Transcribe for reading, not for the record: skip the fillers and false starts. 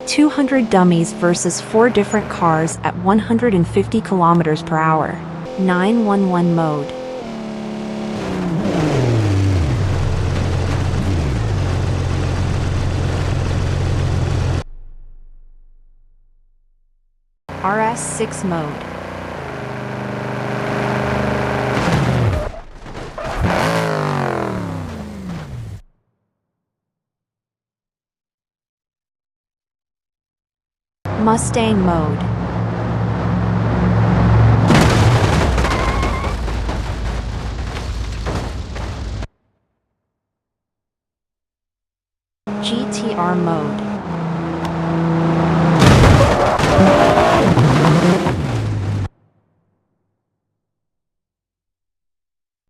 200 dummies versus 4 different cars at 150 kilometers per hour. 911 mode. RS6 mode. Mustang mode. GTR mode.